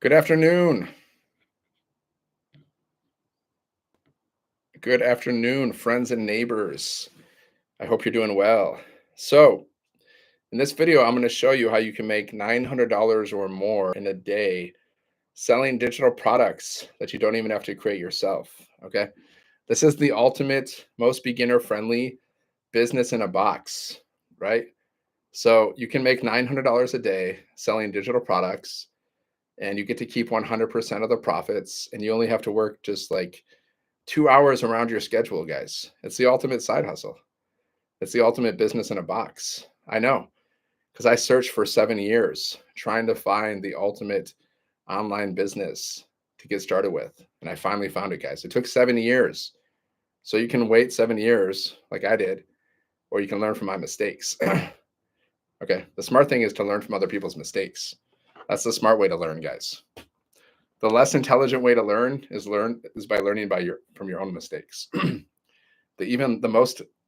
Good afternoon. Good afternoon, friends and neighbors. I hope you're doing well. So, in this video, I'm going to show you how you can make $900 or more in a day selling digital products that you don't even have to create yourself. Okay. This is the ultimate, most beginner friendly business in a box, right? So, you can make $900 a day selling digital products, and you get to keep 100% of the profits, and you only have to work just like 2 hours around your schedule, guys. It's the ultimate side hustle. It's the ultimate business in a box. I know, because I searched for 7 years trying to find the ultimate online business to get started with. And I finally found it, guys. It took 7 years. So you can wait 7 years like I did, or you can learn from my mistakes. Okay. The smart thing is to learn from other people's mistakes. That's the smart way to learn, guys. The less intelligent way to learn is by learning from your own mistakes. The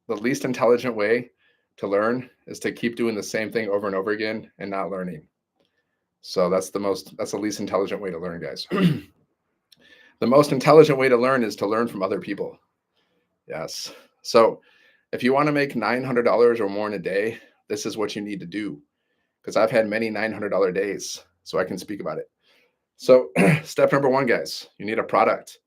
least intelligent way to learn is to keep doing the same thing over and over again and not learning. So that's the least intelligent way to learn, guys. The most intelligent way to learn is to learn from other people. Yes. So if you want to make $900 or more in a day, this is what you need to do. Because I've had many $900 days, so I can speak about it. So step number one, guys, you need a product.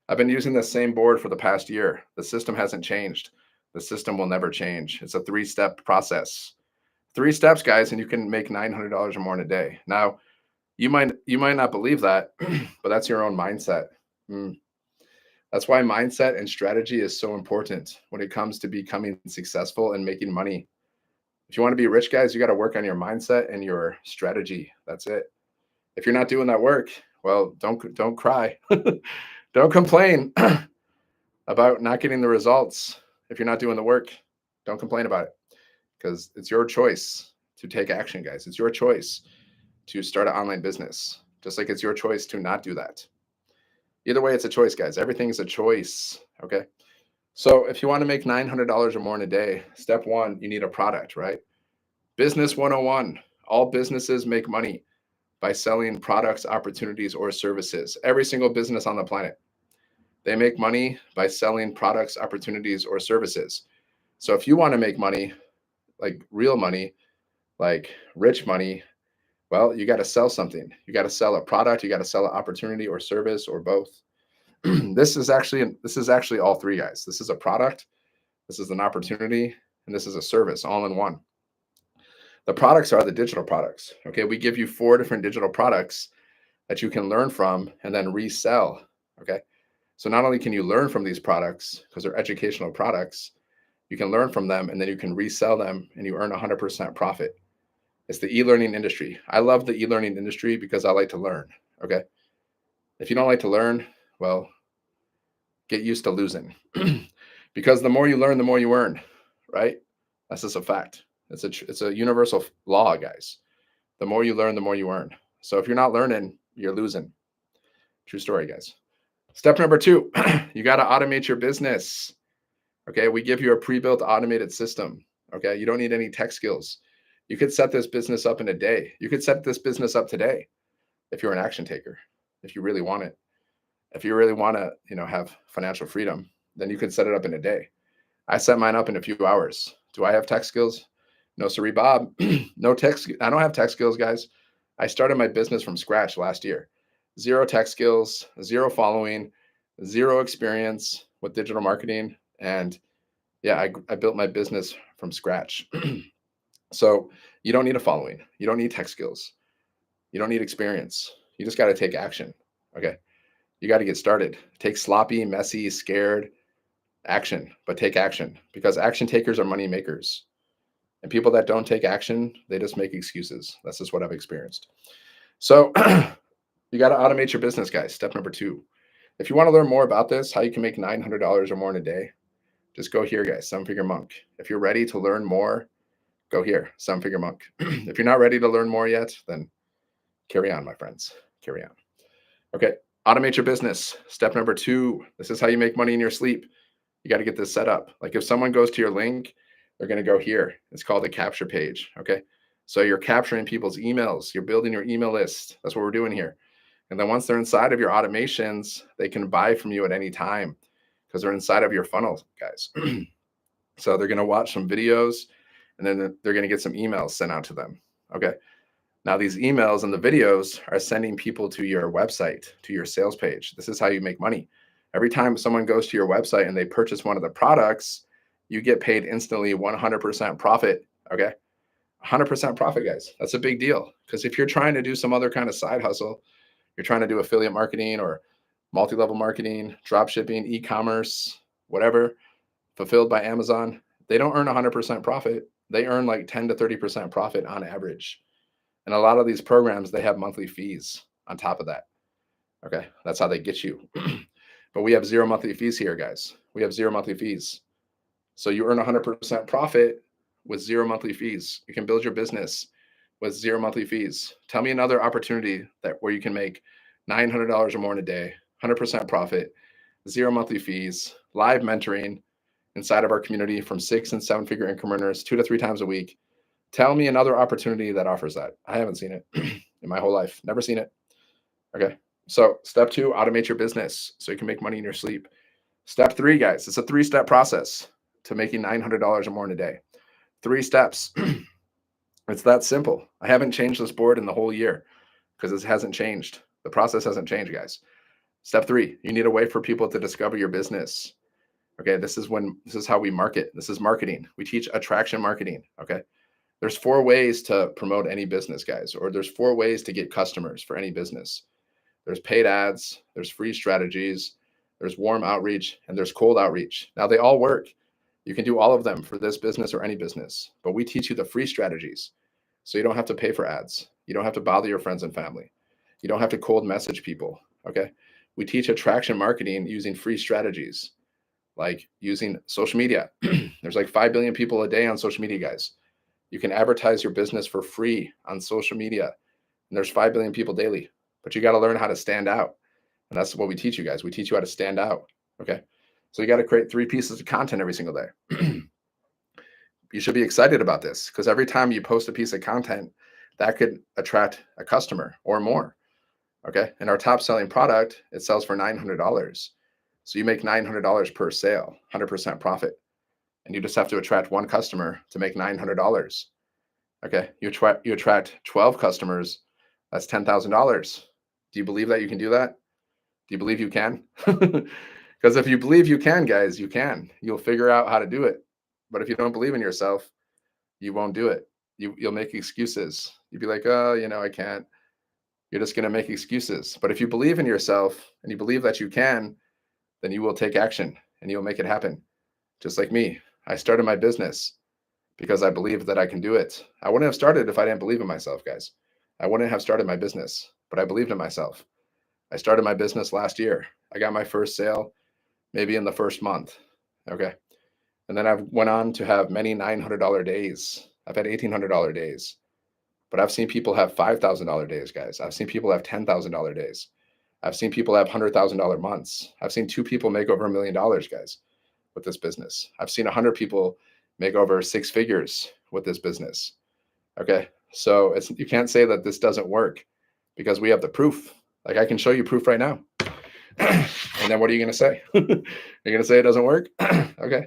I've been using the same board for the past year. The system hasn't changed. The system will never change. It's a 3-step process. 3 steps, guys, and you can make $900 or more in a day. Now, you might not believe that, but that's your own mindset. That's why mindset and strategy is so important when it comes to becoming successful and making money. If you want to be rich, guys, you got to work on your mindset and your strategy. That's it. If you're not doing that work, well, don't cry. Don't complain about not getting the results. If you're not doing the work, don't complain about it, because it's your choice to take action, guys. It's your choice to start an online business, just like it's your choice to not do that. Either way, it's a choice, guys. Everything is a choice. Okay. So if you want to make $900 or more in a day, step one, you need a product, right? Business 101. All businesses make money by selling products, opportunities, or services. Every single business on the planet. They make money by selling products, opportunities, or services. So if you want to make money, like real money, like rich money, well, you got to sell something. You got to sell a product, you got to sell an opportunity or service or both. This is actually all three, guys. This is a product, this is an opportunity, and this is a service all in one. The products are the digital products. Okay, we give you 4 different digital products that you can learn from and then resell. Okay, so not only can you learn from these products because they're educational products, you can learn from them and then you can resell them and you earn 100% profit. It's the e-learning industry. I love the e-learning industry because I like to learn. Okay, if you don't like to learn, well, get used to losing. Because the more you learn, the more you earn, right? That's just a fact. It's a universal law, guys. The more you learn, the more you earn. So if you're not learning, you're losing. True story, guys. Step number 2, you got to automate your business. Okay, we give you a pre-built automated system. Okay, you don't need any tech skills. You could set this business up in a day. You could set this business up today if you're an action taker, if you really want it. If you really want to, have financial freedom, then you could set it up in a day. I set mine up in a few hours. Do I have tech skills? No, sirree, Bob. No tech. I don't have tech skills, guys. I started my business from scratch last year. 0 tech skills, 0 following, 0 experience with digital marketing. And yeah, I built my business from scratch. So you don't need a following. You don't need tech skills. You don't need experience. You just got to take action. Okay. You got to get started. Take sloppy, messy, scared action, but take action, because action takers are money makers. And people that don't take action, they just make excuses. That's just what I've experienced. So you got to automate your business, guys. Step number 2. If you want to learn more about this, how you can make $900 or more in a day, just go here, guys, 7-Figure Monk. If you're ready to learn more, go here, 7-Figure Monk. If you're not ready to learn more yet, then carry on, my friends. Carry on. Okay, automate your business. Step number 2, this is how you make money in your sleep. You got to get this set up. Like if someone goes to your link, they're going to go here. It's called the capture page. Okay. So you're capturing people's emails. You're building your email list. That's what we're doing here. And then once they're inside of your automations, they can buy from you at any time because they're inside of your funnel, guys. So they're going to watch some videos, and then they're going to get some emails sent out to them. Okay. Now these emails and the videos are sending people to your website, to your sales page. This is how you make money. Every time someone goes to your website and they purchase one of the products, you get paid instantly 100% profit. Okay. 100% profit, guys. That's a big deal. Because if you're trying to do some other kind of side hustle, you're trying to do affiliate marketing or multi-level marketing, drop shipping, e-commerce, whatever, fulfilled by Amazon, they don't earn 100% profit. They earn like 10 to 30% profit on average. And a lot of these programs, they have monthly fees on top of that. Okay, that's how they get you. But we have zero monthly fees here, guys. We have zero monthly fees. So you earn 100% profit with zero monthly fees. You can build your business with zero monthly fees. Tell me another opportunity where you can make $900 or more in a day, 100% profit, zero monthly fees, live mentoring inside of our community from 6- and 7-figure income earners 2 to 3 times a week. Tell me another opportunity that offers that. I haven't seen it in my whole life. Never seen it. Okay. So step 2, automate your business so you can make money in your sleep. Step 3, guys, it's a 3-step process to making $900 or more in a day. 3 steps. It's that simple. I haven't changed this board in the whole year because it hasn't changed. The process hasn't changed, guys. Step 3, you need a way for people to discover your business. Okay. This is how we market. This is marketing. We teach attraction marketing. Okay. There's 4 ways to promote any business, guys, or there's 4 ways to get customers for any business. There's paid ads, there's free strategies, there's warm outreach, and there's cold outreach. Now they all work. You can do all of them for this business or any business, but we teach you the free strategies. So you don't have to pay for ads. You don't have to bother your friends and family. You don't have to cold message people. Okay. We teach attraction marketing using free strategies, like using social media. There's like 5 billion people a day on social media, guys. You can advertise your business for free on social media. And there's 5 billion people daily, but you got to learn how to stand out. And that's what we teach you guys. We teach you how to stand out. Okay. So you got to create 3 pieces of content every single day. You should be excited about this because every time you post a piece of content, that could attract a customer or more. Okay. And our top selling product, it sells for $900. So you make $900 per sale, 100% profit. And you just have to attract 1 customer to make $900. Okay. You attract 12 customers. That's $10,000. Do you believe that you can do that? Do you believe you can? Because if you believe you can, guys, you can. You'll figure out how to do it. But if you don't believe in yourself, you won't do it. You'll make excuses. You'll be like, oh, I can't. You're just going to make excuses. But if you believe in yourself and you believe that you can, then you will take action and you'll make it happen. Just like me. I started my business because I believed that I can do it. I wouldn't have started if I didn't believe in myself, guys. I wouldn't have started my business, but I believed in myself. I started my business last year. I got my first sale maybe in the first month. Okay. And then I went on to have many $900 days. I've had $1,800 days, but I've seen people have $5,000 days, guys. I've seen people have $10,000 days. I've seen people have $100,000 months. I've seen 2 people make over $1 million, guys, with this business. I've seen 100 people make over 6 figures with this business. Okay. So you can't say that this doesn't work because we have the proof. Like I can show you proof right now. And then what are you going to say? You're going to say it doesn't work? Okay.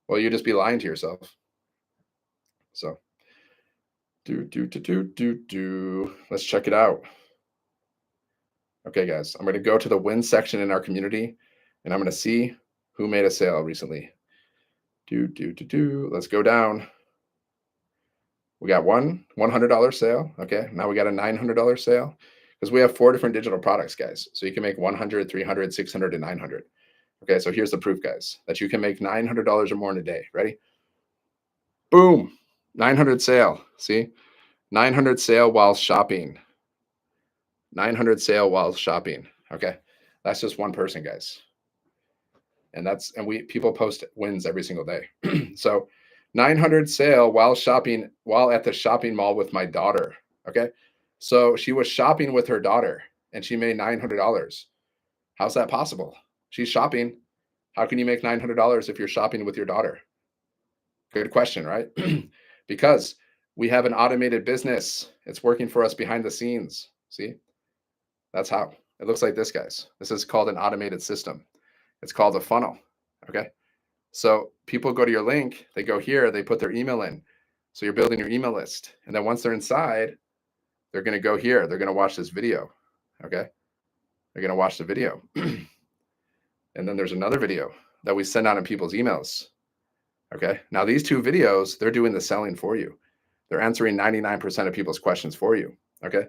Well, you just be lying to yourself. So let's check it out. Okay, guys, I'm going to go to the win section in our community and I'm going to see who made a sale recently. Let's go down. We got one $100 sale. Okay. Now we got a $900 sale because we have 4 different digital products, guys. So you can make 100, 300, 600, and 900. Okay. So here's the proof, guys, that you can make $900 or more in a day. Ready? Boom. 900 sale. See? 900 sale while shopping. 900 sale while shopping. Okay. That's just one person, guys. And people post wins every single day. So 900 sale while shopping, while at the shopping mall with my daughter. Okay. So she was shopping with her daughter and she made $900. How's that possible? She's shopping. How can you make $900 if you're shopping with your daughter? Good question, right? Because we have an automated business. It's working for us behind the scenes. See, that's how. It looks like this, guys. This is called an automated system. It's called a funnel. Okay. So people go to your link, they go here, they put their email in. So you're building your email list. And then once they're inside, they're going to go here. They're going to watch this video. Okay. They're going to watch the video. And then there's another video that we send out in people's emails. Okay. Now these two videos, they're doing the selling for you. They're answering 99% of people's questions for you. Okay.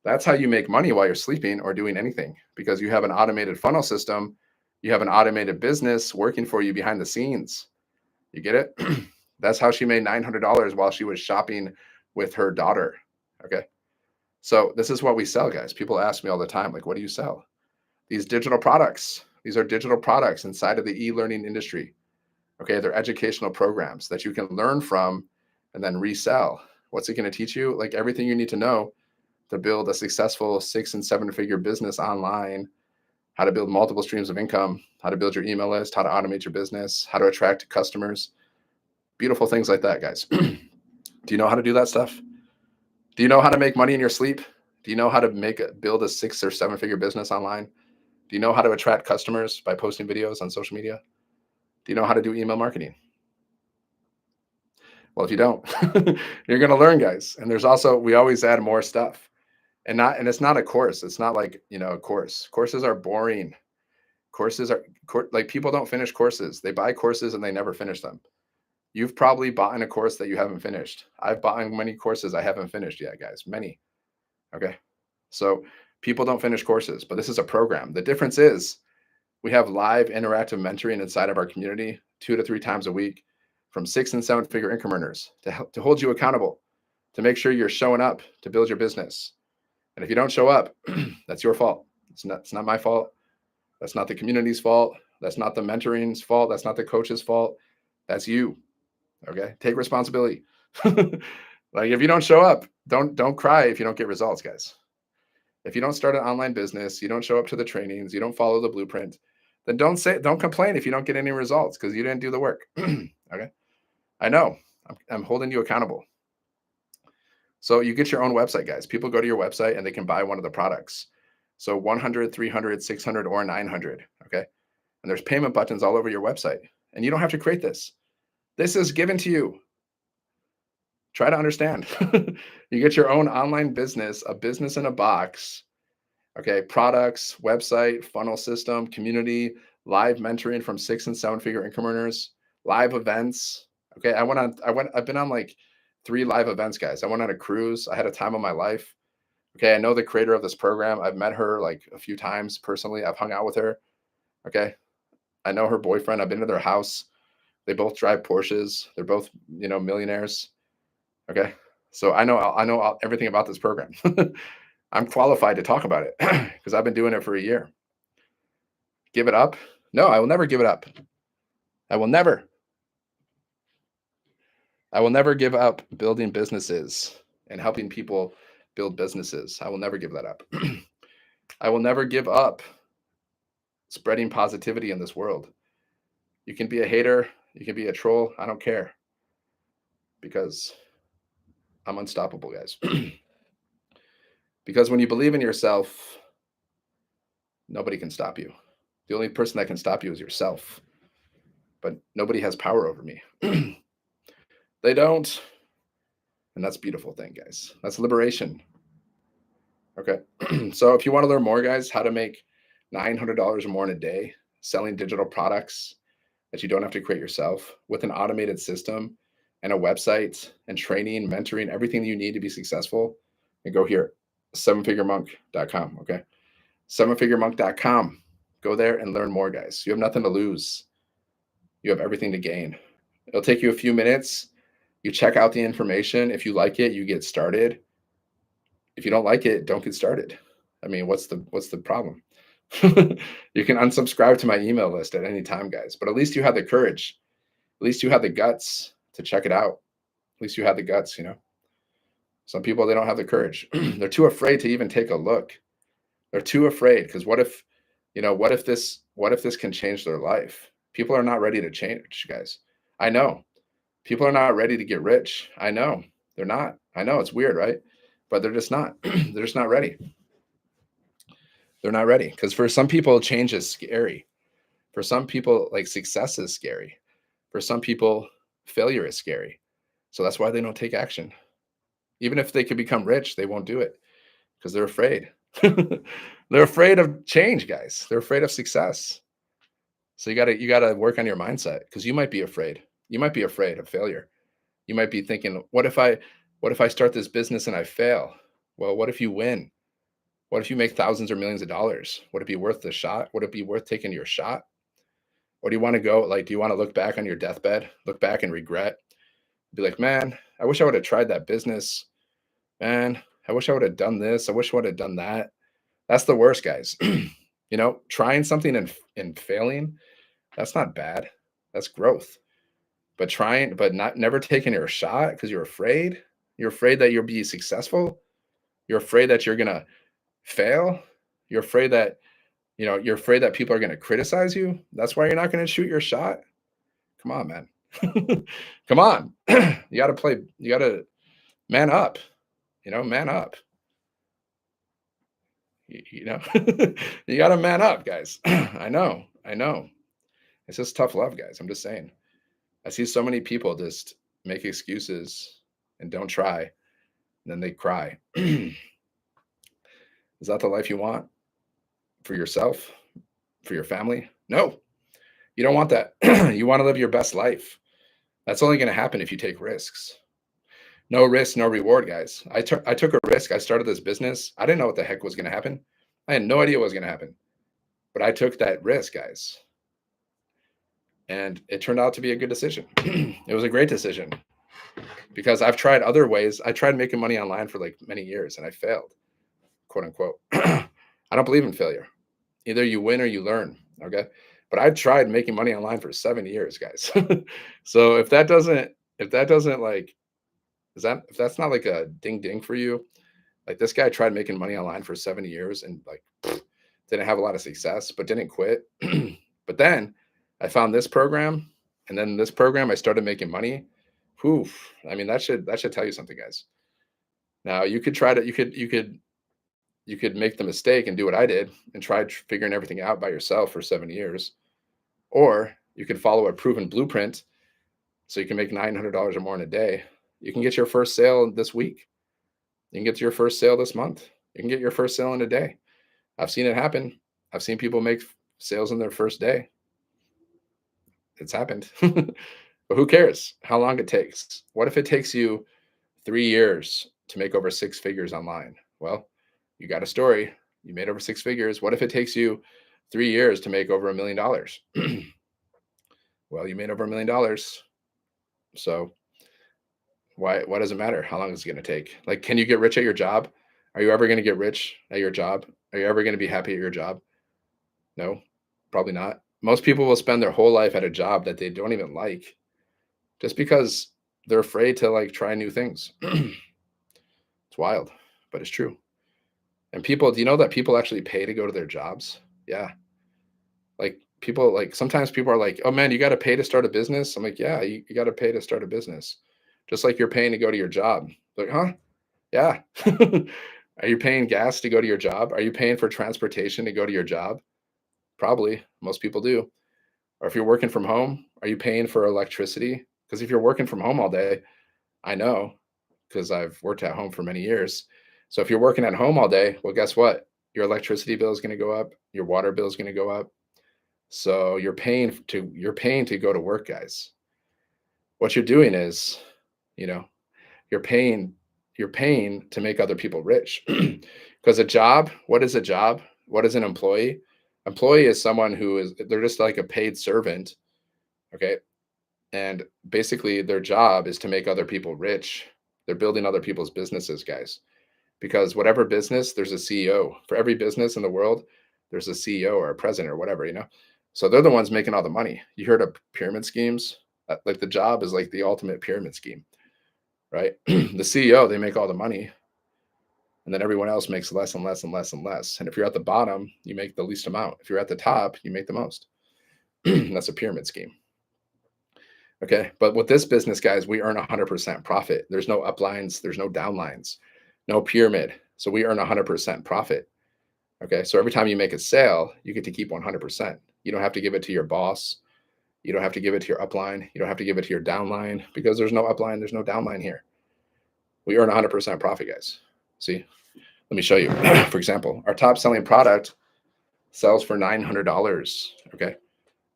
That's how you make money while you're sleeping or doing anything, because you have an automated funnel system. You have an automated business working for you behind the scenes. You get it? That's how she made $900 while she was shopping with her daughter. Okay. So this is what we sell, guys. People ask me all the time, like, what do you sell? These digital products. These are digital products inside of the e-learning industry. Okay. They're educational programs that you can learn from and then resell. What's it going to teach you? Like everything you need to know to build a successful 6- and 7-figure business online, how to build multiple streams of income, how to build your email list, how to automate your business, how to attract customers, beautiful things like that, guys. Do you know how to do that stuff? Do you know how to make money in your sleep? Do you know how to build a 6- or 7-figure business online? Do you know how to attract customers by posting videos on social media? Do you know how to do email marketing? Well, if you don't, you're going to learn, guys. And there's also, we always add more stuff. And it's not a course. It's not like, a course. Courses are boring. Courses are like, people don't finish courses. They buy courses and they never finish them. You've probably bought a course that you haven't finished. I've bought many courses I haven't finished yet, guys. Many. Okay. So people don't finish courses, but this is a program. The difference is we have live interactive mentoring inside of our community 2 to 3 times a week from 6- and 7-figure income earners to hold you accountable, to make sure you're showing up to build your business. And if you don't show up, that's your fault. It's not my fault. That's not the community's fault. That's not the mentoring's fault. That's not the coach's fault. That's you. Okay. Take responsibility. Like if you don't show up, don't cry if you don't get results, guys. If you don't start an online business, you don't show up to the trainings, you don't follow the blueprint, then don't complain if you don't get any results because you didn't do the work. Okay. I know. I'm holding you accountable. So you get your own website, guys. People go to your website and they can buy one of the products. So 100, 300, 600, or 900. Okay. And there's payment buttons all over your website. And you don't have to create this. This is given to you. Try to understand. You get your own online business, a business in a box. Okay. Products, website, funnel system, community, live mentoring from 6- and 7-figure income earners, live events. Okay. I've been on like 3 live events, guys. I went on a cruise. I had a time of my life. Okay. I know the creator of this program. I've met her like a few times personally. I've hung out with her. Okay. I know her boyfriend. I've been to their house. They both drive Porsches. They're both, millionaires. Okay. So I know everything about this program. I'm qualified to talk about it because I've been doing it for a year. Give it up? No, I will never give it up. I will never give up building businesses and helping people build businesses. I will never give that up. I will never give up spreading positivity in this world. You can be a hater. You can be a troll. I don't care because I'm unstoppable, guys. Because when you believe in yourself, nobody can stop you. The only person that can stop you is yourself. But nobody has power over me. They don't. And that's a beautiful thing, guys. That's liberation. Okay. So if you want to learn more, guys, how to make $900 or more in a day selling digital products that you don't have to create yourself with an automated system and a website and training, mentoring, everything you need to be successful, and go here, 7figuremonk.com. Okay. 7figuremonk.com. Go there and learn more, guys. You have nothing to lose. You have everything to gain. It'll take you a few minutes. You check out the information. If you like it, you get started. If you don't like it, don't get started. I mean, what's the problem? You can unsubscribe to my email list at any time, guys, but at least you have the courage. At least you have the guts to check it out. At least you have the guts, Some people, they don't have the courage. They're too afraid to even take a look. They're too afraid because what if this can change their life? People are not ready to change, guys. I know. People are not ready to get rich. I know. They're not. I know it's weird, right? But they're just not. They're just not ready. They're not ready, because for some people, change is scary. For some people, like, success is scary. For some people, failure is scary. So that's why they don't take action. Even if they could become rich, they won't do it because they're afraid. They're afraid of change, guys. They're afraid of success. So you gotta work on your mindset, because you might be afraid. You might be afraid of failure. You might be thinking, what if I start this business and I fail? Well, what if you win? What if you make thousands or millions of dollars? Would it be worth the shot? Would it be worth taking your shot? Or do you want to go, like, do you want to look back on your deathbed, look back and regret, be like, man, I wish I would have tried that business. Man, I wish I would have done this. I wish I would have done that. That's the worst, guys. Trying something and failing, that's not bad. That's growth. But not never taking your shot because you're afraid. You're afraid that you'll be successful. You're afraid that you're gonna fail. You're afraid that people are gonna criticize you. That's why you're not gonna shoot your shot. Come on, man. Come on. You gotta man up. Man up. You gotta man up, guys. I know. It's just tough love, guys. I'm just saying. I see so many people just make excuses and don't try, and then they cry. Is that the life you want for yourself, for your family? No, you don't want that. You want to live your best life. That's only going to happen if you take risks. No risk, no reward, guys. I took a risk. I started this business. I didn't know what the heck was going to happen. I had no idea what was going to happen, but I took that risk, guys. And it turned out to be a good decision. It was a great decision, because I've tried other ways. I tried making money online for like many years and I failed, quote unquote. I don't believe in failure. Either you win or you learn. Okay. But I tried making money online for 7 years, guys. So if that's not like a ding ding for you, like, this guy tried making money online for 7 years and, like, didn't have a lot of success, but didn't quit. But then I found this program, and then this program I started making money. Whew. I mean, that should tell you something, guys. Now you could make the mistake and do what I did and try figuring everything out by yourself for 7 years, or you could follow a proven blueprint so you can make $900 or more in a day. You can get your first sale this week. You can get your first sale this month. You can get your first sale in a day. I've seen it happen. I've seen people make sales in their first day. It's happened. But who cares how long it takes? What if it takes you 3 years to make over 6 figures online? Well, you got a story. You made over 6 figures. What if it takes you 3 years to make over $1 million? Well, you made over $1 million. So why does it matter how long it's going to take? Like, can you get rich at your job? Are you ever going to get rich at your job? Are you ever going to be happy at your job? No, probably not. Most people will spend their whole life at a job that they don't even like, just because they're afraid to, like, try new things. It's wild, but it's true. And do you know that people actually pay to go to their jobs? Yeah. Like, sometimes people are like, oh man, you got to pay to start a business. I'm like, yeah, you got to pay to start a business. Just like you're paying to go to your job. Like, huh? Yeah. Are you paying gas to go to your job? Are you paying for transportation to go to your job? Probably. Most people do. Or if you're working from home, are you paying for electricity? Because if you're working from home all day, I know, because I've worked at home for many years. So if you're working at home all day, well, guess what? Your electricity bill is going to go up. Your water bill is going to go up. So you're paying to go to work, guys. What you're doing is, you're paying to make other people rich. Because a job, what is a job? What is an employee? Employee is someone they're just like a paid servant. Okay. And basically their job is to make other people rich. They're building other people's businesses, guys. Because whatever business, there's a CEO. For every business in the world, there's a CEO or a president or whatever, So they're the ones making all the money. You heard of pyramid schemes? Like, the job is like the ultimate pyramid scheme, right? The CEO, they make all the money. And then everyone else makes less and less and less and less. And if you're at the bottom, you make the least amount. If you're at the top, you make the most. That's a pyramid scheme. Okay. But with this business, guys, we earn 100% profit. There's no uplines. There's no downlines, no pyramid. So we earn 100% profit. Okay. So every time you make a sale, you get to keep 100%. You don't have to give it to your boss. You don't have to give it to your upline. You don't have to give it to your downline, because there's no upline, there's no downline here. We earn 100% profit, guys. See, let me show you. For example, our top selling product sells for $900. Okay.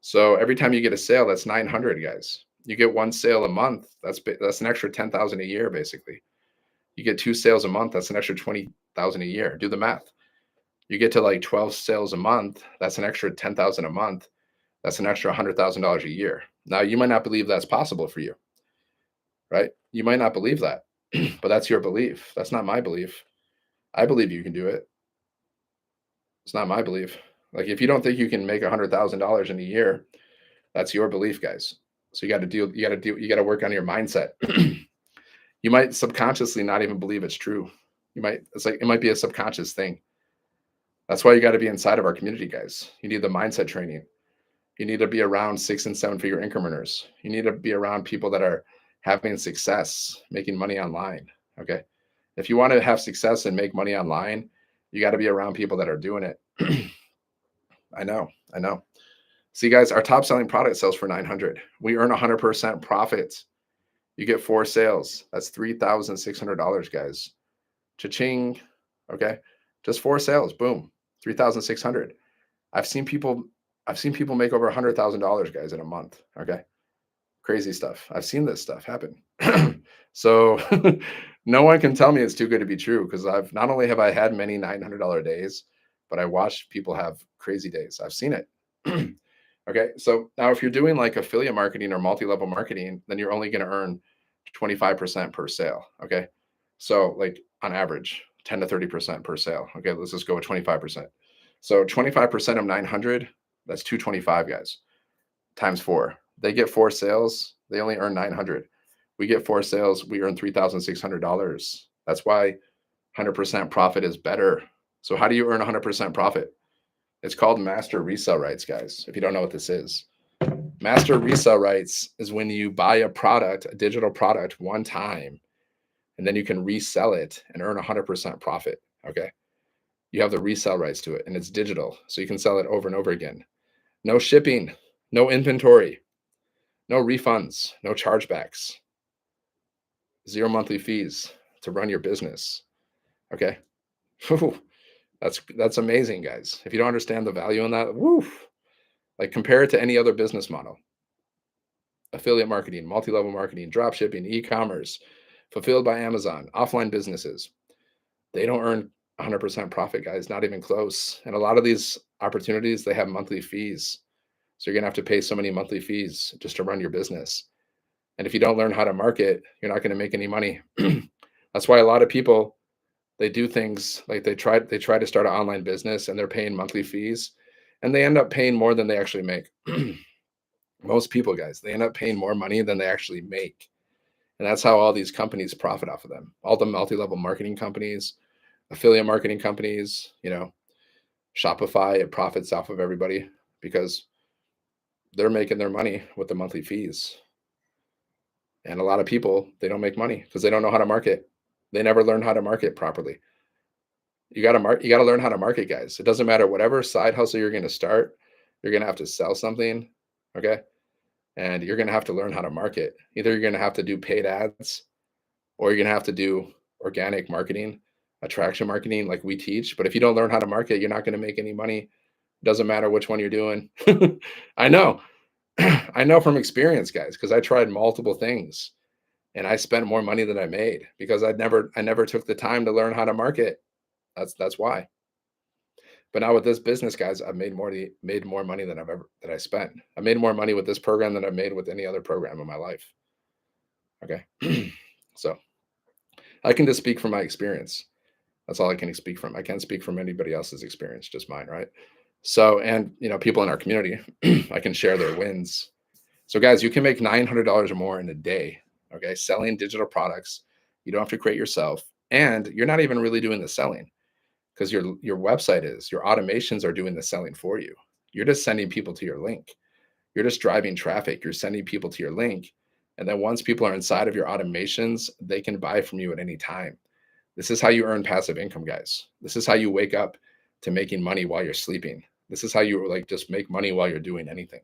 So every time you get a sale, that's 900, guys. You get one sale a month. That's an extra 10,000 a year, basically. You get 2 sales a month. That's an extra 20,000 a year. Do the math. You get to like 12 sales a month. That's an extra 10,000 a month. That's an extra $100,000 a year. Now, you might not believe that's possible for you, right? You might not believe that, but that's your belief. That's not my belief. I believe you can do it. It's not my belief. Like, if you don't think you can make $100,000 in a year, that's your belief, guys. So you got to work on your mindset. You might subconsciously not even believe it's true. It might be a subconscious thing. That's why you got to be inside of our community, guys. You need the mindset training. You need to be around 6 and 7 figure income earners. You need to be around people that are having success, making money online. Okay. If you want to have success and make money online, you got to be around people that are doing it. I know. See, guys, our top selling product sells for 900. We earn 100% profit. You get 4 sales. That's $3,600, guys. Cha-ching. Okay. Just 4 sales. Boom. 3,600. I've seen people make over $100,000, guys, in a month. Okay. Crazy stuff. I've seen this stuff happen. So no one can tell me it's too good to be true, because not only have I had many $900 days, but I watched people have crazy days. I've seen it. Okay. So now, if you're doing like affiliate marketing or multi-level marketing, then you're only going to earn 25% per sale. Okay. So like on average, 10 to 30% per sale. Okay. Let's just go with 25%. So 25% of 900, that's 225, guys, times 4. They get 4 sales. They only earn 900. We get 4 sales. We earn $3,600. That's why 100% profit is better. So how do you earn 100% profit? It's called master resale rights, guys. If you don't know what this is, master resale rights is when you buy a product, a digital product, one time, and then you can resell it and earn 100% profit. Okay. You have the resale rights to it, and it's digital. So you can sell it over and over again. No shipping, no inventory, no refunds, no chargebacks, 0 monthly fees to run your business. Okay. That's amazing, guys. If you don't understand the value in that, like, compare it to any other business model. Affiliate marketing, multi-level marketing, drop shipping, e-commerce, fulfilled by Amazon, offline businesses. They don't earn 100% profit, guys, not even close. And a lot of these opportunities, they have monthly fees. So you're going to have to pay so many monthly fees just to run your business. And if you don't learn how to market, you're not going to make any money. That's why a lot of people, they do things like they try to start an online business, and they're paying monthly fees, and they end up paying more than they actually make. Most people, guys, they end up paying more money than they actually make. And that's how all these companies profit off of them. All the multi-level marketing companies, affiliate marketing companies, Shopify, it profits off of everybody because they're making their money with the monthly fees. And a lot of people, they don't make money because they don't know how to market. They never learn how to market properly. You got to learn how to market, guys. It doesn't matter whatever side hustle you're going to start, you're going to have to sell something, okay? And you're going to have to learn how to market. Either you're going to have to do paid ads, or you're going to have to do organic marketing, attraction marketing like we teach. But if you don't learn how to market, you're not going to make any money. Doesn't matter which one you're doing. I know. I know from experience, guys, because I tried multiple things and I spent more money than I made because I never took the time to learn how to market. That's why. But now with this business, guys, I've made more money than I spent. I made more money with this program than I've made with any other program in my life. Okay. So I can just speak from my experience. That's all I can speak from. I can't speak from anybody else's experience, just mine, right? So, and people in our community, I can share their wins. So guys, you can make $900 or more in a day, okay, selling digital products. You don't have to create yourself, and you're not even really doing the selling because your website your automations are doing the selling for you. You're just sending people to your link. You're just driving traffic. You're sending people to your link. And then once people are inside of your automations, they can buy from you at any time. This is how you earn passive income, guys. This is how you wake up to making money while you're sleeping. This is how you like just make money while you're doing anything.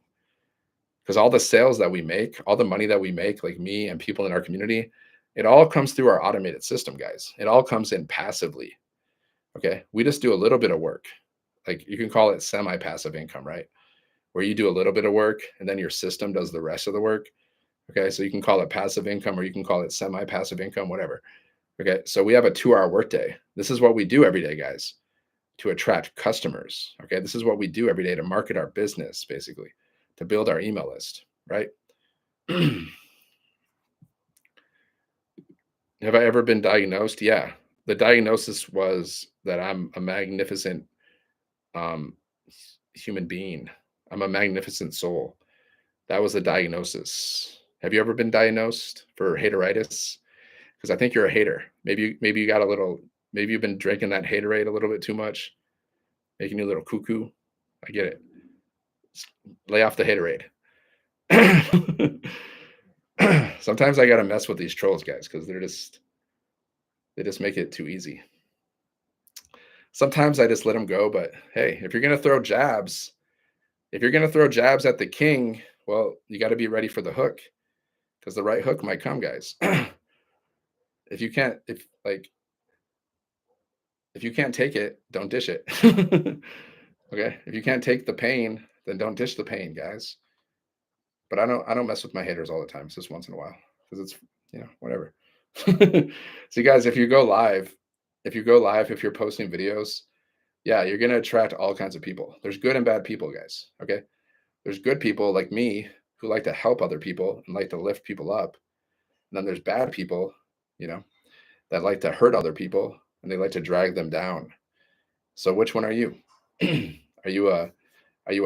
Because all the sales that we make, all the money that we make, like me and people in our community, it all comes through our automated system, guys. It all comes in passively. Okay. We just do a little bit of work. Like you can call it semi-passive income, right? Where you do a little bit of work and then your system does the rest of the work. Okay. So you can call it passive income or you can call it semi-passive income, whatever. Okay. So we have a 2-hour workday. This is what we do every day, guys, to attract customers. Okay. This is what we do every day to market our business, basically, to build our email list, right? Have I ever been diagnosed? Yeah. The diagnosis was that I'm a magnificent um, human being. I'm a magnificent soul. That was the diagnosis. Have you ever been diagnosed for hateritis? Because I think you're a hater. Maybe you got a little. Maybe you've been drinking that haterade a little bit too much, making you a little cuckoo. I get it. Lay off the haterade. Sometimes I gotta mess with these trolls, guys, because they just make it too easy. Sometimes I just let them go, but hey, if you're gonna throw jabs at the king, well, you got to be ready for the hook, because the right hook might come, guys. If you can't take it, don't dish it. Okay, if you can't take the pain, then don't dish the pain, guys. But I don't mess with my haters all the time. It's just once in a while, because it's whatever. So guys, if you go live, if you're posting videos, yeah, you're gonna attract all kinds of people. There's good and bad people, guys. Okay, there's good people like me who like to help other people and like to lift people up. And then there's bad people, that like to hurt other people and they like to drag them down. So which one are you? Are you a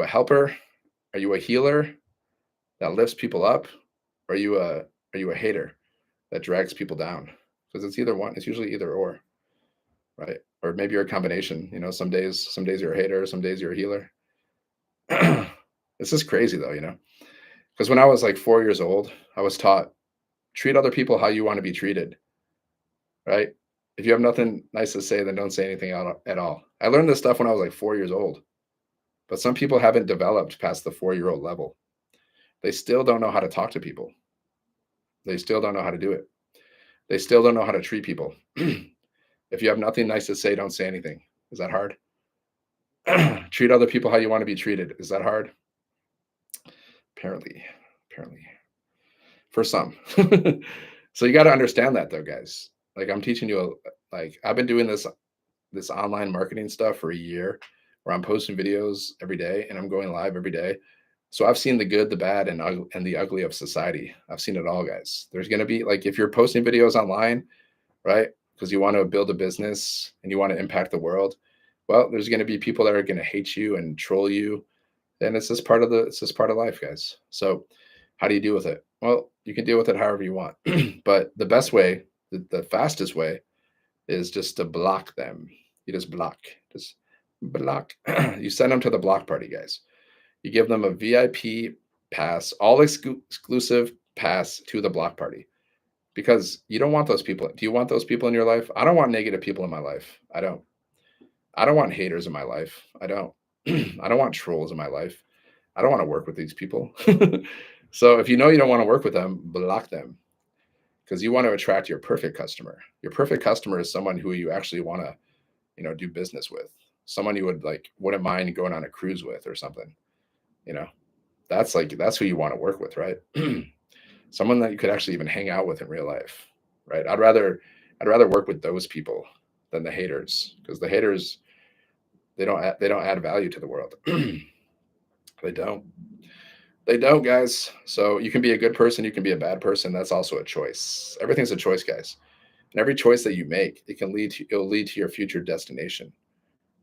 helper? Are you a healer that lifts people up? Or are you a hater that drags people down? Because it's either one. It's usually either or, right? Or maybe you're a combination. Some days you're a hater, some days you're a healer. This is crazy though, because when I was like 4 years old, I was taught, treat other people how you want to be treated, right? If you have nothing nice to say, then don't say anything at all. I learned this stuff when I was like 4 years old, but some people haven't developed past the 4-year-old level. They still don't know how to talk to people. They still don't know how to do it. They still don't know how to treat people. If you have nothing nice to say, don't say anything. Is that hard? Treat other people how you want to be treated. Is that hard? Apparently, for some. So you got to understand that though, guys. Like I'm teaching you, I've been doing this online marketing stuff for a year, where I'm posting videos every day and I'm going live every day. So I've seen the good, the bad, and the ugly of society. I've seen it all, guys. There's going to be, like, if you're posting videos online, right, because you want to build a business and you want to impact the world, well, there's going to be people that are going to hate you and troll you. And it's just part of life, guys. So how do you deal with it? Well, you can deal with it however you want. But the best way, the fastest way, is just to block them. You just block. You send them to the block party, guys. You give them a VIP pass, all exclusive pass to the block party, because you don't want those people. Do you want those people in your life? I don't want negative people in my life. I don't want haters in my life. I don't want trolls in my life. I don't want to work with these people. So if you don't want to work with them, block them, because you want to attract your perfect customer. Your perfect customer is someone who you actually want to, do business with. Someone you wouldn't mind going on a cruise with or something. That's who you want to work with, right? Someone that you could actually even hang out with in real life, right? I'd rather work with those people than the haters, because the haters, they don't add value to the world. They don't, guys. So you can be a good person, you can be a bad person. That's also a choice. Everything's a choice, guys. And every choice that you make, it'll lead to your future destination.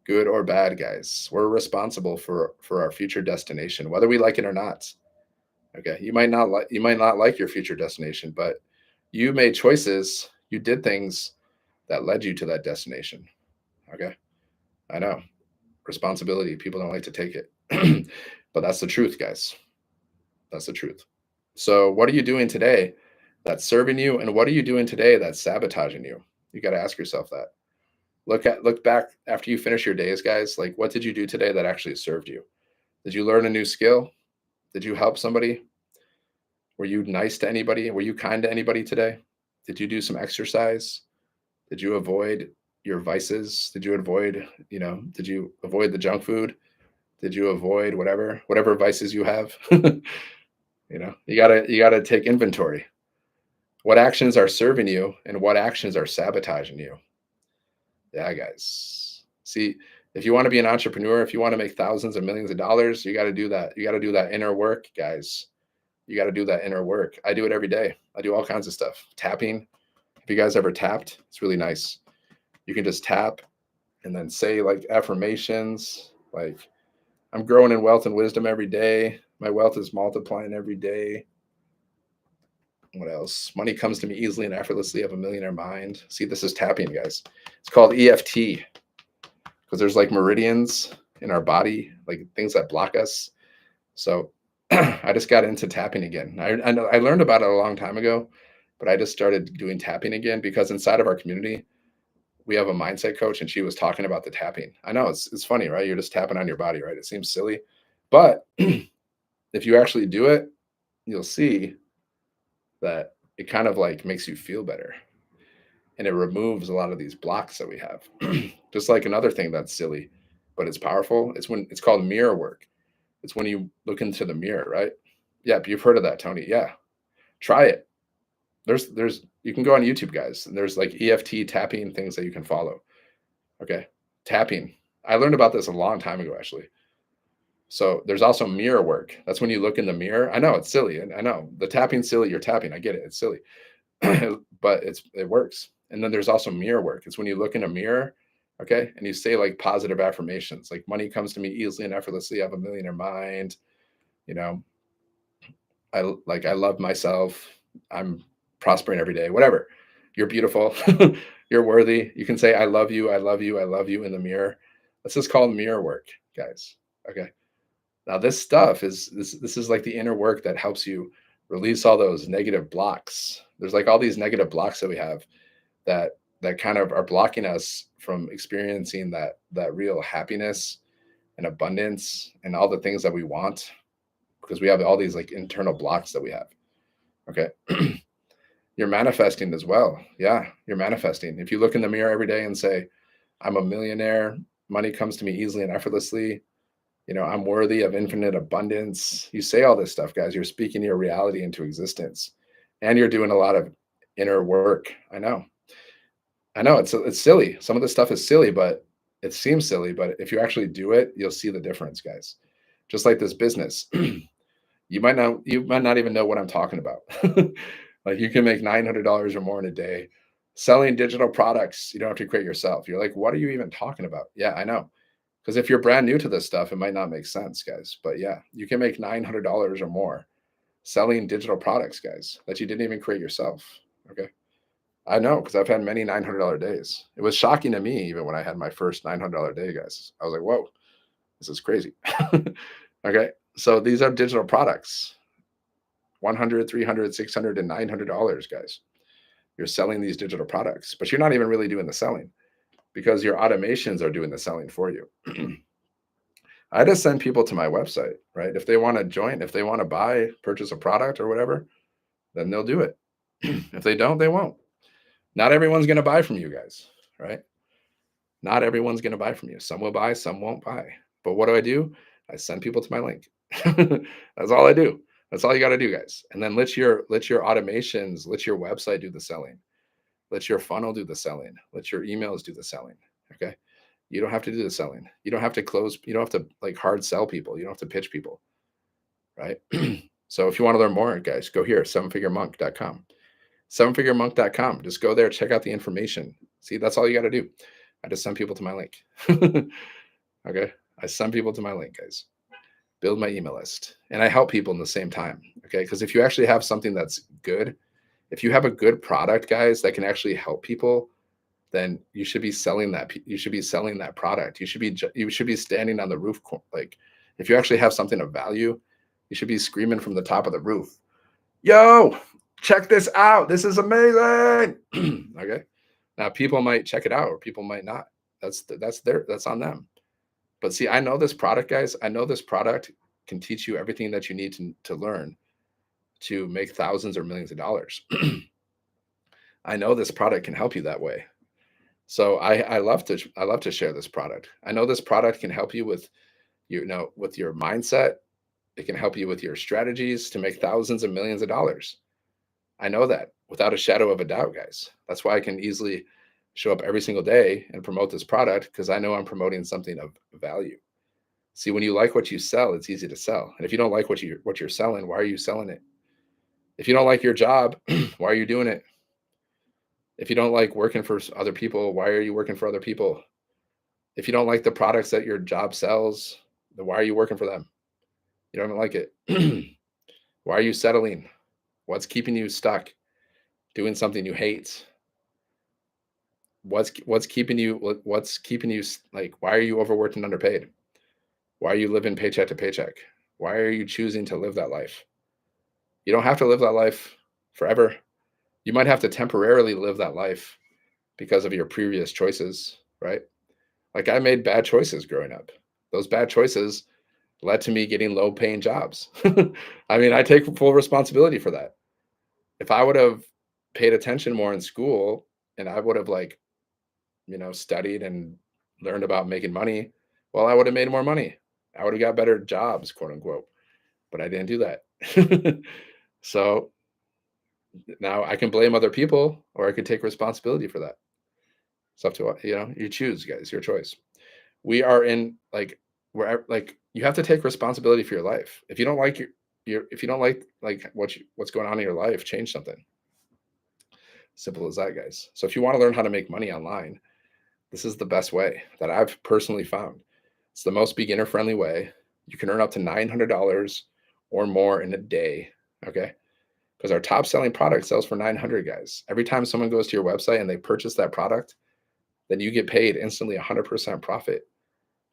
Good or bad, guys. We're responsible for our future destination, whether we like it or not. Okay. You might not like your future destination, but you made choices. You did things that led you to that destination. Okay. I know. Responsibility. People don't like to take it. But that's the truth, guys. That's the truth. So what are you doing today that's serving you? And what are you doing today that's sabotaging you? You got to ask yourself that. Look back after you finish your days, guys. Like, what did you do today that actually served you? Did you learn a new skill? Did you help somebody? Were you nice to anybody? Were you kind to anybody today? Did you do some exercise? Did you avoid your vices? Did you avoid the junk food? Did you avoid whatever vices you have? You gotta take inventory. What actions are serving you and what actions are sabotaging you? Yeah, guys. See, if you want to be an entrepreneur, if you want to make thousands and millions of dollars, you got to do that. You got to do that inner work, guys. You got to do that inner work. I do it every day. I do all kinds of stuff. Tapping. If you guys ever tapped, it's really nice. You can just tap and then say like affirmations, like I'm growing in wealth and wisdom every day. My wealth is multiplying every day. What else? Money comes to me easily and effortlessly. I have a millionaire mind. See, this is tapping, guys. It's called EFT because there's like meridians in our body, like things that block us. So I just got into tapping again. I know I learned about it a long time ago, but I just started doing tapping again because inside of our community, we have a mindset coach and she was talking about the tapping. I know it's funny, right? You're just tapping on your body, right? It seems silly, but if you actually do it, you'll see that it kind of like makes you feel better and it removes a lot of these blocks that we have. Just like another thing that's silly, but it's powerful. It's called mirror work. It's when you look into the mirror, right? Yeah, you've heard of that, Tony. Yeah, try it. You can go on YouTube, guys, and there's like EFT tapping things that you can follow. Okay, tapping. I learned about this a long time ago, actually. So there's also mirror work. That's when you look in the mirror. I know it's silly, and I know the tapping's silly. You're tapping. I get it. It's silly, but it works. And then there's also mirror work. It's when you look in a mirror, okay, and you say like positive affirmations, like money comes to me easily and effortlessly. I have a millionaire mind. I love myself. I'm prospering every day. Whatever. You're beautiful. You're worthy. You can say I love you. I love you. I love you in the mirror. This is called mirror work, guys. Okay. Now this stuff is this is like the inner work that helps you release all those negative blocks. There's like all these negative blocks that we have that kind of are blocking us from experiencing that real happiness and abundance and all the things that we want because we have all these like internal blocks that we have. Okay. You're manifesting as well. Yeah, you're manifesting. If you look in the mirror every day and say, I'm a millionaire, money comes to me easily and effortlessly, I'm worthy of infinite abundance. You say all this stuff, guys. You're speaking your reality into existence. And you're doing a lot of inner work. I know it's silly. Some of this stuff is silly, but it seems silly. But if you actually do it, you'll see the difference, guys. Just like this business. You might not even know what I'm talking about. Like you can make $900 or more in a day selling digital products. You don't have to create yourself. You're like, what are you even talking about? Yeah, I know. Because if you're brand new to this stuff, it might not make sense, guys. But yeah, you can make $900 or more selling digital products, guys, that you didn't even create yourself. Okay. I know because I've had many $900 days. It was shocking to me even when I had my first $900 day, guys. I was like, whoa, this is crazy. Okay. So these are digital products. $100, $300, $600, and $900, guys. You're selling these digital products, but you're not even really doing the selling because your automations are doing the selling for you. I just send people to my website, right? If they want to join, if they want to purchase a product or whatever, then they'll do it. If they don't, they won't. Not everyone's going to buy from you guys, right? Not everyone's going to buy from you. Some will buy, some won't buy. But what do? I send people to my link. That's all I do. That's all you got to do, guys. And then let your automations, let your website do the selling. Let your funnel do the selling. Let your emails do the selling. Okay. You don't have to do the selling. You don't have to close. You don't have to like hard sell people. You don't have to pitch people. Right. So if you want to learn more, guys, go here, sevenfiguremonk.com. Sevenfiguremonk.com. Just go there, check out the information. See, that's all you got to do. I just send people to my link. Okay. I send people to my link, guys. Build my email list. And I help people in the same time. Okay. Because if you actually have something that's good, if you have a good product, guys, that can actually help people, then you should be selling that. You should be selling that product. You should be standing on the roof. Like if you actually have something of value, you should be screaming from the top of the roof. Yo, check this out. This is amazing. Okay. Now people might check it out or people might not. That's on them. But see, I know this product, guys. I know this product can teach you everything that you need to learn to make thousands or millions of dollars. I know this product can help you that way. So I love to share this product. I know this product can help you with with your mindset. It can help you with your strategies to make thousands and millions of dollars. I know that without a shadow of a doubt, guys. That's why I can easily show up every single day and promote this product, because I know I'm promoting something of value. See, when you like what you sell, it's easy to sell. And if you don't like what you're selling, why are you selling it? If you don't like your job, why are you doing it? If you don't like working for other people, why are you working for other people? If you don't like the products that your job sells, then why are you working for them? You don't even like it. Why are you settling? What's keeping you stuck doing something you hate? What's keeping you like, why are you overworked and underpaid? Why are you living paycheck to paycheck? Why are you choosing to live that life? You don't have to live that life forever. You might have to temporarily live that life because of your previous choices, right? Like, I made bad choices growing up. Those bad choices led to me getting low paying jobs. I mean, I take full responsibility for that. If I would have paid attention more in school, and I would have studied and learned about making money, well, I would have made more money. I would have got better jobs, quote unquote. But I didn't do that. So now I can blame other people, or I could take responsibility for that. It's up to you choose, guys. Your choice. We are in where you have to take responsibility for your life. If you don't like if you don't like what's going on in your life, change something. Simple as that, guys. So if you want to learn how to make money online, this is the best way that I've personally found. It's the most beginner friendly way. You can earn up to $900 or more in a day. Okay. Because our top selling product sells for 900, guys. Every time someone goes to your website and they purchase that product, then you get paid instantly 100% profit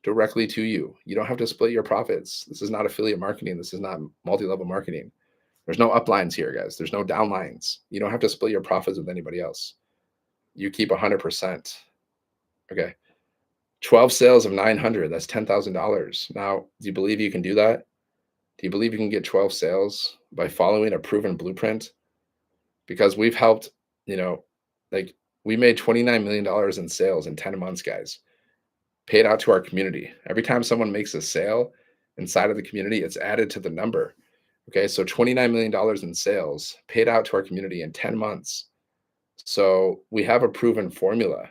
directly to you. You don't have to split your profits. This is not affiliate marketing. This is not multi-level marketing. There's no uplines here, guys. There's no downlines. You don't have to split your profits with anybody else. You keep 100%. Okay. 12 sales of 900, that's $10,000. Now, do you believe you can do that? Do you believe you can get 12 sales by following a proven blueprint? Because we've helped, we made $29 million in sales in 10 months, guys. Paid out to our community. Every time someone makes a sale inside of the community, it's added to the number. Okay, so $29 million in sales paid out to our community in 10 months. So we have a proven formula.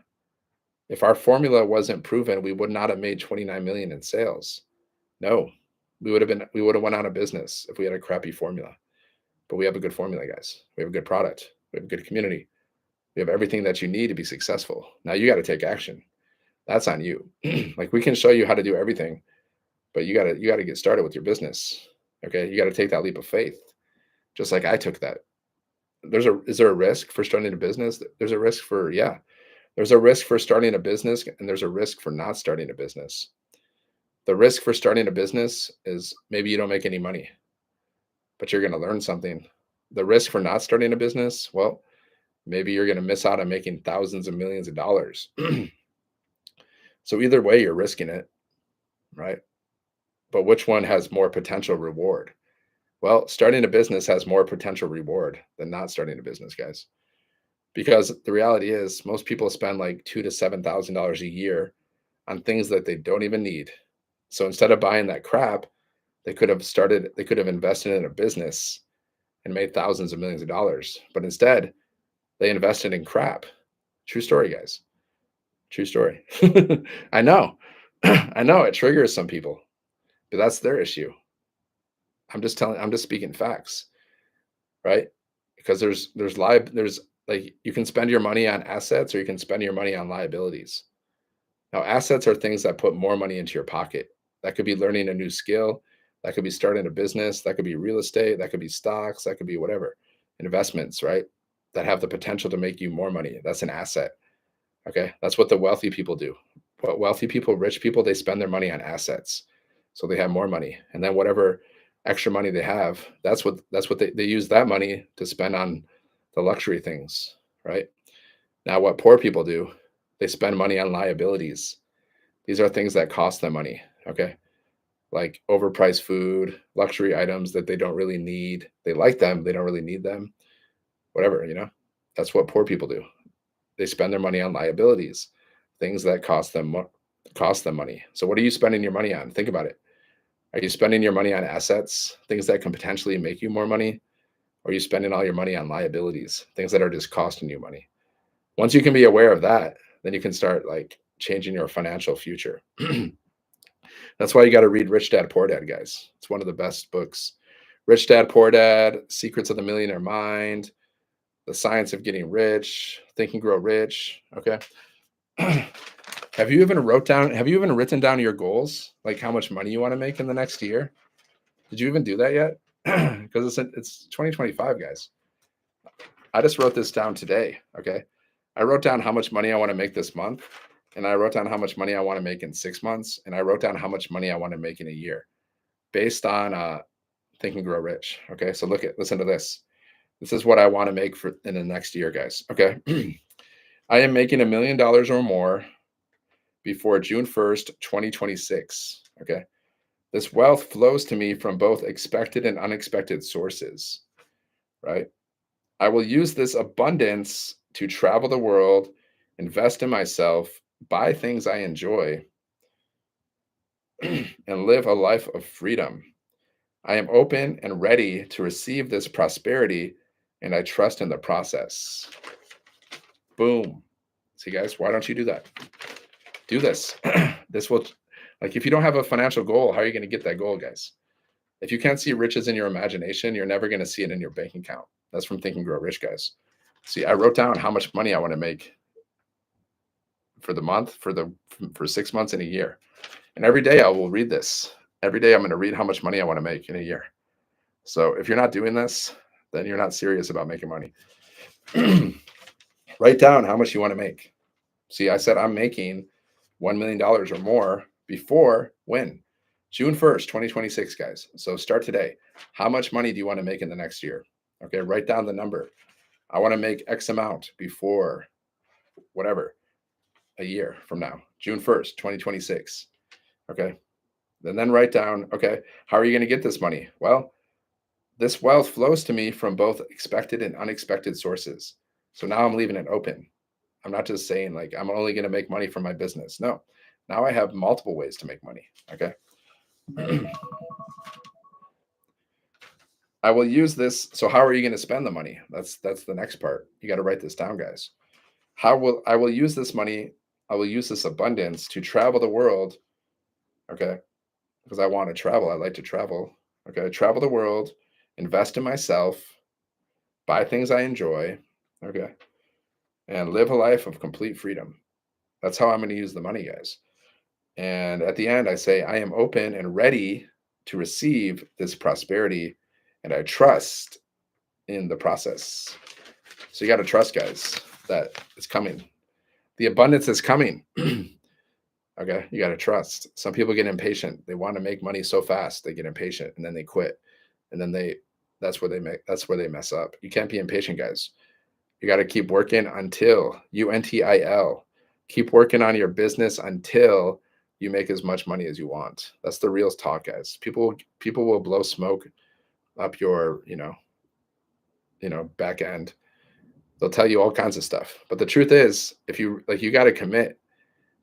If our formula wasn't proven, we would not have made 29 million in sales. No, we would have went out of business if we had a crappy formula. But we have a good formula, guys. We have a good product. We have a good community. We have everything that you need to be successful. Now you got to take action. That's on you. Like, we can show you how to do everything, but you got to get started with your business. Okay? You got to take that leap of faith. Just like I took that. Is there a risk for starting a business? There's a risk for, yeah. There's a risk for starting a business, and there's a risk for not starting a business. The risk for starting a business is maybe you don't make any money, but you're going to learn something. The risk for not starting a business, well, maybe you're going to miss out on making thousands of millions of dollars. So either way, you're risking it, right? But which one has more potential reward? Well, starting a business has more potential reward than not starting a business, guys. Because the reality is, most people spend like $2,000 to $7,000 a year on things that they don't even need. So instead of buying that crap, they could have invested in a business and made thousands of millions of dollars. But instead, they invested in crap. True story, guys. True story. I know. I know it triggers some people, but that's their issue. I'm just speaking facts, right? Because there's like, you can spend your money on assets, or you can spend your money on liabilities. Now, assets are things that put more money into your pocket. That could be learning a new skill. That could be starting a business. That could be real estate. That could be stocks. That could be whatever. Investments, right? That have the potential to make you more money. That's an asset. Okay. That's what the wealthy people do. But wealthy people, rich people, they spend their money on assets. So they have more money. And then whatever extra money they have, that's what they use that money to spend on the luxury things, right? Now, what poor people do They spend money on liabilities. These are things that cost them money, okay? Like overpriced food, luxury items that they don't really need. They like them, they don't really need them. Whatever, That's what poor people do. They spend their money on liabilities, things that cost them money. So what are you spending your money on? Think about it. Are you spending your money on assets, things that can potentially make you more money? Or are you spending all your money on liabilities, things that are just costing you money? Once you can be aware of that, then you can start like changing your financial future. That's why you got to read Rich Dad Poor Dad, guys. It's one of the best books. Rich Dad Poor Dad, Secrets of the Millionaire Mind, The Science of Getting Rich, Think and Grow Rich. Okay. Have you even written down your goals? Like how much money you want to make in the next year? Did you even do that yet? Because it's 2025, guys. I just wrote this down today. Okay. I wrote down how much money I want to make this month. And I wrote down how much money I want to make in 6 months. And I wrote down how much money I want to make in a year based on Think and Grow Rich. Okay. So listen to this. This is what I want to make in the next year, guys. Okay. I am making $1 million or more before June 1st, 2026. Okay. This wealth flows to me from both expected and unexpected sources, right? I will use this abundance to travel the world, invest in myself, buy things I enjoy, and live a life of freedom. I am open and ready to receive this prosperity, and I trust in the process. Boom. See, guys, why don't you do that? Do this. This will, like, if you don't have a financial goal, how are you going to get that goal, guys? If you can't see riches in your imagination, you're never going to see it in your bank account. That's from Think and Grow Rich, guys. See, I wrote down how much money I want to make for the month, for 6 months in a year. And every day I will read this. Every day I'm going to read how much money I want to make in a year. So if you're not doing this, then you're not serious about making money. Write down how much you want to make. See, I said I'm making $1 million or more before when? June 1st, 2026, guys. So start today. How much money do you want to make in the next year? Okay, write down the number. I want to make X amount before whatever, a year from now, June 1st, 2026. Okay. And then write down, okay, how are you going to get this money? Well, this wealth flows to me from both expected and unexpected sources. So now I'm leaving it open. I'm not just saying like, I'm only going to make money from my business. No, now I have multiple ways to make money. Okay. I will use this. So how are you going to spend the money? That's the next part. You got to write this down, guys. I will use this money. I will use this abundance to travel the world. Okay. Because I want to travel. I like to travel. Okay. Travel the world, invest in myself, buy things I enjoy. Okay. And live a life of complete freedom. That's how I'm going to use the money, guys. And at the end, I say, I am open and ready to receive this prosperity, and I trust in the process. So you got to trust, guys, that it's coming. The abundance is coming. Okay, you got to trust. Some people get impatient. They want to make money so fast, they get impatient, and then they quit. And then that's where they mess up. You can't be impatient, guys. You got to keep working until keep working on your business until you make as much money as you want. That's the real talk, guys. People will blow smoke up your, back end. They'll tell you all kinds of stuff. But the truth is, you got to commit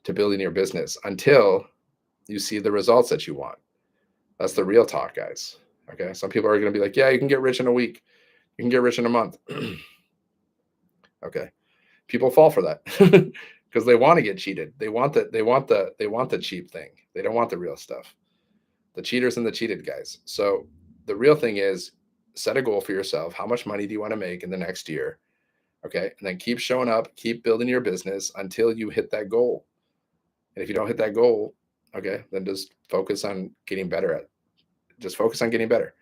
to building your business until you see the results that you want. That's the real talk, guys. Okay. Some people are going to be like, yeah, you can get rich in a week. You can get rich in a month. Okay. People fall for that because they want to get cheated. They want the cheap thing. They don't want the real stuff. The cheaters and the cheated guys. So the real thing is set a goal for yourself. How much money do you want to make in the next year? Okay. And then keep showing up, keep building your business until you hit that goal. And if you don't hit that goal, okay, then just focus on getting better Focus on getting better.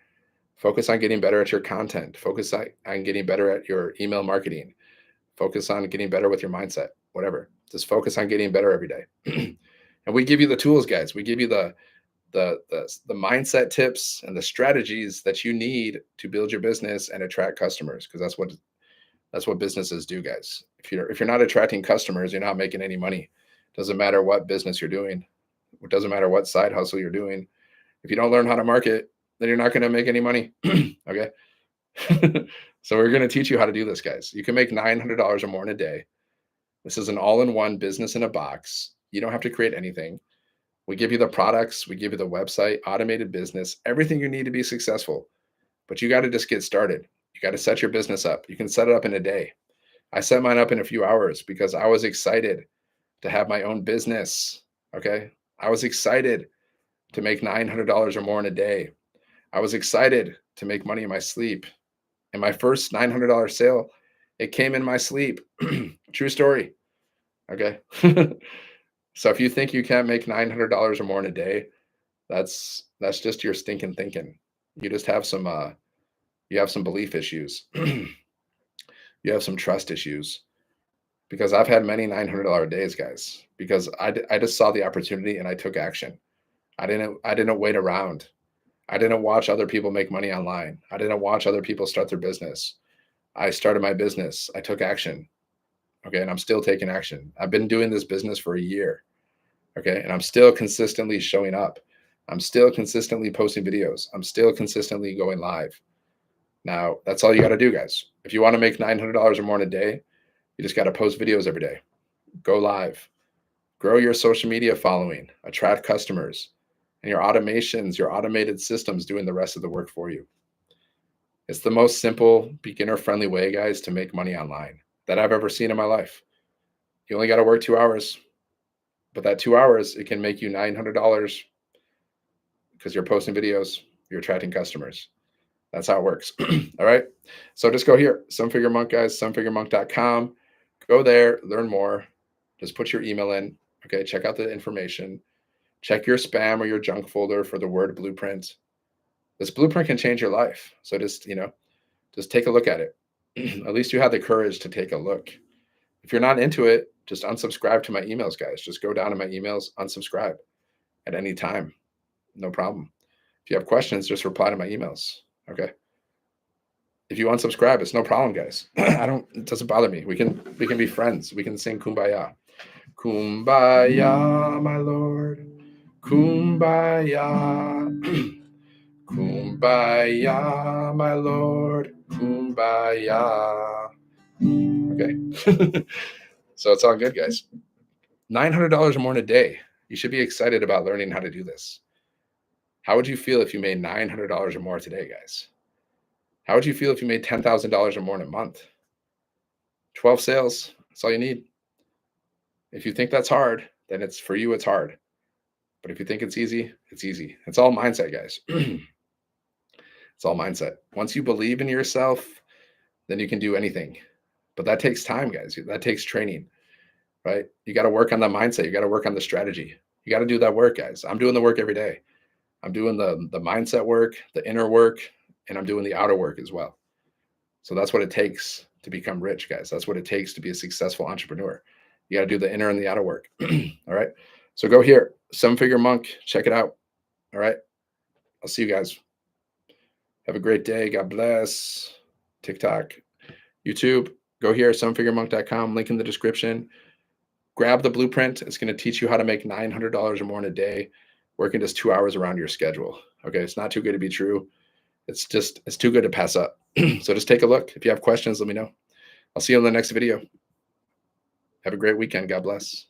Focus on getting better at your content. Focus on getting better at your email marketing. Focus on getting better with your mindset, whatever. Just focus on getting better every day. And we give you the tools, guys. We give you the mindset tips and the strategies that you need to build your business and attract customers, because that's what businesses do, guys. If you're not attracting customers, you're not making any money. Doesn't matter what business you're doing. It doesn't matter what side hustle you're doing. If you don't learn how to market, then you're not going to make any money. Okay. So we're going to teach you how to do this, guys. You can make $900 or more in a day. This is an all-in-one business in a box. You don't have to create anything. We give you the products, we give you the website, automated business, everything you need to be successful. But you got to just get started. You got to set your business up. You can set it up in a day. I set mine up in a few hours because I was excited to have my own business. Okay. I was excited to make $900 or more in a day. I was excited to make money in my sleep. And my first $900 sale, it came in my sleep. True story. Okay. So if you think you can't make $900 or more in a day, that's just your stinking thinking. You just have some you have some belief issues. You have some trust issues, because I've had many $900 days, guys, because I just saw the opportunity and I took action. I didn't wait around. I didn't watch other people make money online. I didn't watch other people start their business. I started my business. I took action. Okay. And I'm still taking action. I've been doing this business for a year. Okay. And I'm still consistently showing up. I'm still consistently posting videos. I'm still consistently going live. Now, that's all you got to do, guys. If you want to make $900 or more in a day, you just got to post videos every day. Go live. Grow your social media following. Attract customers. And your automations, your automated systems doing the rest of the work for you. It's the most simple, beginner-friendly way, guys, to make money online that I've ever seen in my life. You only got to work 2 hours. But that 2 hours, it can make you $900 because you're posting videos, you're attracting customers. That's how it works. All right. So just go here, SevenFigureMonk, guys, SevenFigureMonk.com. Go there, learn more. Just put your email in. Okay. Check out the information. Check your spam or your junk folder for the word blueprint. This blueprint can change your life. So just take a look at it. At least you have the courage to take a look. If you're not into it, just unsubscribe to my emails, guys. Just go down to my emails, unsubscribe at any time. No problem. If you have questions, just reply to my emails. Okay. If you unsubscribe, it's no problem, guys. It doesn't bother me. We can be friends. We can sing Kumbaya. Kumbaya, my Lord. Kumbaya. Kumbaya, my Lord. Kumbaya. Okay. So it's all good, guys. $900 or more in a day. You should be excited about learning how to do this. How would you feel if you made $900 or more today, guys? How would you feel if you made $10,000 or more in a month? 12 sales. That's all you need. If you think that's hard, then it's for you, it's hard. But if you think it's easy, it's easy. It's all mindset, guys. It's all mindset. Once you believe in yourself, then you can do anything. But that takes time, guys. That takes training, right? You got to work on the mindset. You got to work on the strategy. You got to do that work, guys. I'm doing the work every day. I'm doing the mindset work, the inner work, and I'm doing the outer work as well. So that's what it takes to become rich, guys. That's what it takes to be a successful entrepreneur. You got to do the inner and the outer work. All right. So go here, Seven Figure Monk. Check it out. All right. I'll see you guys. Have a great day. God bless. TikTok, YouTube. Go here, sevenfiguremonk.com. Link in the description. Grab the blueprint. It's going to teach you how to make $900 or more in a day, working just 2 hours around your schedule. Okay. It's not too good to be true. It's too good to pass up. So just take a look. If you have questions, let me know. I'll see you in the next video. Have a great weekend. God bless.